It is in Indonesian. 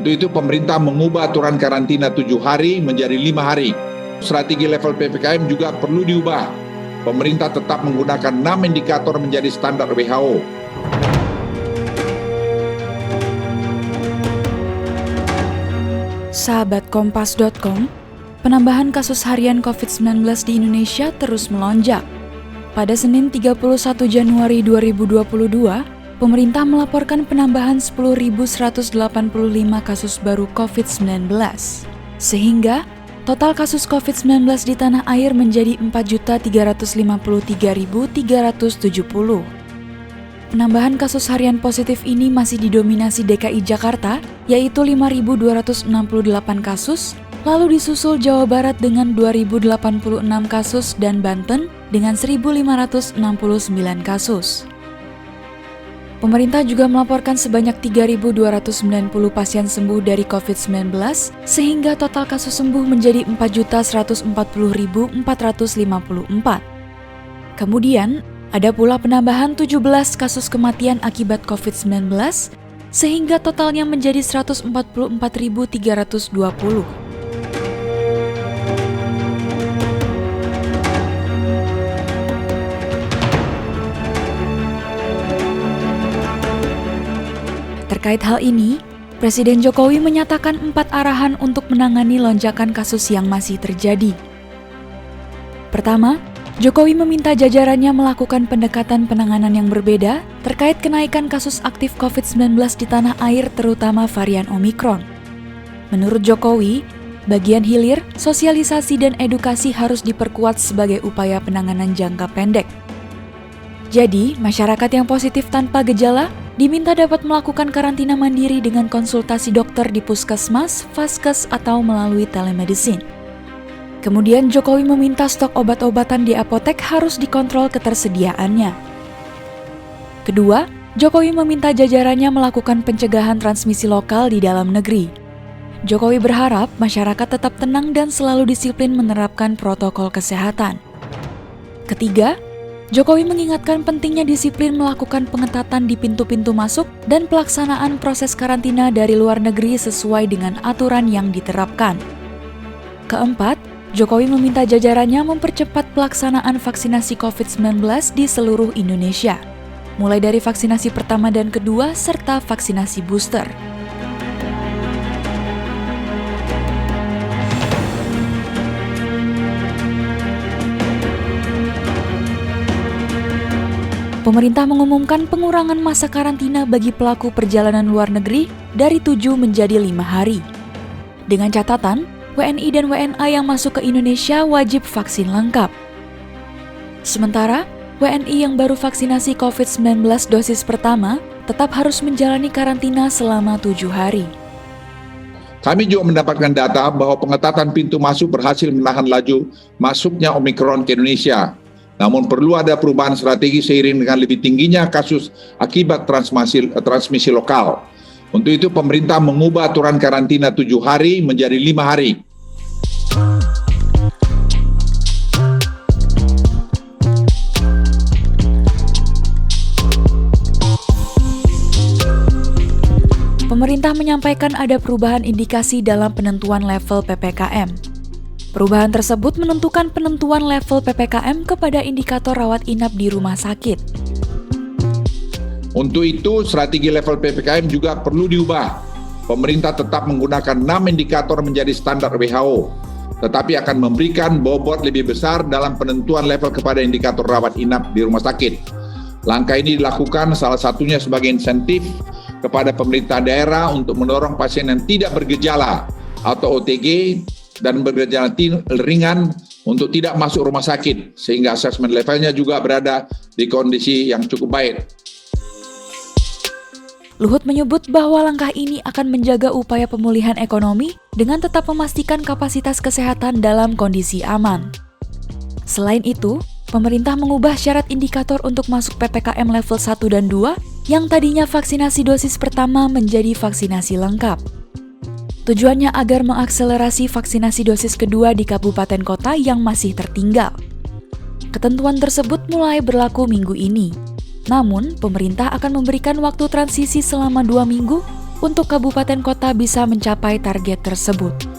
Untuk itu pemerintah mengubah aturan karantina 7 hari menjadi 5 hari. Strategi level PPKM juga perlu diubah. Pemerintah tetap menggunakan 6 indikator menjadi standar WHO. Sahabat Kompas.com, penambahan kasus harian COVID-19 di Indonesia terus melonjak. Pada Senin 31 Januari 2022, pemerintah melaporkan penambahan 10.185 kasus baru COVID-19. Sehingga, total kasus COVID-19 di tanah air menjadi 4.353.370. Penambahan kasus harian positif ini masih didominasi DKI Jakarta, yaitu 5.268 kasus, lalu disusul Jawa Barat dengan 2.086 kasus dan Banten dengan 1.569 kasus. Pemerintah juga melaporkan sebanyak 3.290 pasien sembuh dari COVID-19, sehingga total kasus sembuh menjadi 4.140.454. Kemudian, ada pula penambahan 17 kasus kematian akibat COVID-19, sehingga totalnya menjadi 144.320. Terkait hal ini, Presiden Jokowi menyatakan 4 arahan untuk menangani lonjakan kasus yang masih terjadi. Pertama, Jokowi meminta jajarannya melakukan pendekatan penanganan yang berbeda terkait kenaikan kasus aktif COVID-19 di tanah air, terutama varian Omikron. Menurut Jokowi, bagian hilir, sosialisasi dan edukasi harus diperkuat sebagai upaya penanganan jangka pendek. Jadi, masyarakat yang positif tanpa gejala diminta dapat melakukan karantina mandiri dengan konsultasi dokter di puskesmas, vaskes, atau melalui telemedicine. Kemudian Jokowi meminta stok obat-obatan di apotek harus dikontrol ketersediaannya. Kedua, Jokowi meminta jajarannya melakukan pencegahan transmisi lokal di dalam negeri. Jokowi berharap masyarakat tetap tenang dan selalu disiplin menerapkan protokol kesehatan. Ketiga, Jokowi mengingatkan pentingnya disiplin melakukan pengetatan di pintu-pintu masuk dan pelaksanaan proses karantina dari luar negeri sesuai dengan aturan yang diterapkan. Keempat, Jokowi meminta jajarannya mempercepat pelaksanaan vaksinasi COVID-19 di seluruh Indonesia, mulai dari vaksinasi pertama dan kedua serta vaksinasi booster. Pemerintah mengumumkan pengurangan masa karantina bagi pelaku perjalanan luar negeri dari 7 menjadi 5 hari. Dengan catatan, WNI dan WNA yang masuk ke Indonesia wajib vaksin lengkap. Sementara, WNI yang baru vaksinasi COVID-19 dosis pertama tetap harus menjalani karantina selama 7 hari. Kami juga mendapatkan data bahwa pengetatan pintu masuk berhasil menahan laju masuknya Omikron ke Indonesia. Namun perlu ada perubahan strategi seiring dengan lebih tingginya kasus akibat transmisi lokal. Untuk itu pemerintah mengubah aturan karantina 7 hari menjadi 5 hari. Pemerintah menyampaikan ada perubahan indikasi dalam penentuan level PPKM. Perubahan tersebut menentukan penentuan level PPKM kepada indikator rawat inap di rumah sakit. Untuk itu, strategi level PPKM juga perlu diubah. Pemerintah tetap menggunakan 6 indikator menjadi standar WHO, tetapi akan memberikan bobot lebih besar dalam penentuan level kepada indikator rawat inap di rumah sakit. Langkah ini dilakukan salah satunya sebagai insentif kepada pemerintah daerah untuk mendorong pasien yang tidak bergejala atau OTG dan bergejala ringan untuk tidak masuk rumah sakit, sehingga asesmen levelnya juga berada di kondisi yang cukup baik. Luhut menyebut bahwa langkah ini akan menjaga upaya pemulihan ekonomi dengan tetap memastikan kapasitas kesehatan dalam kondisi aman. Selain itu, pemerintah mengubah syarat indikator untuk masuk PPKM level 1 dan 2 yang tadinya vaksinasi dosis pertama menjadi vaksinasi lengkap. Tujuannya agar mengakselerasi vaksinasi dosis kedua di kabupaten kota yang masih tertinggal. Ketentuan tersebut mulai berlaku minggu ini. Namun, pemerintah akan memberikan waktu transisi selama 2 minggu untuk kabupaten kota bisa mencapai target tersebut.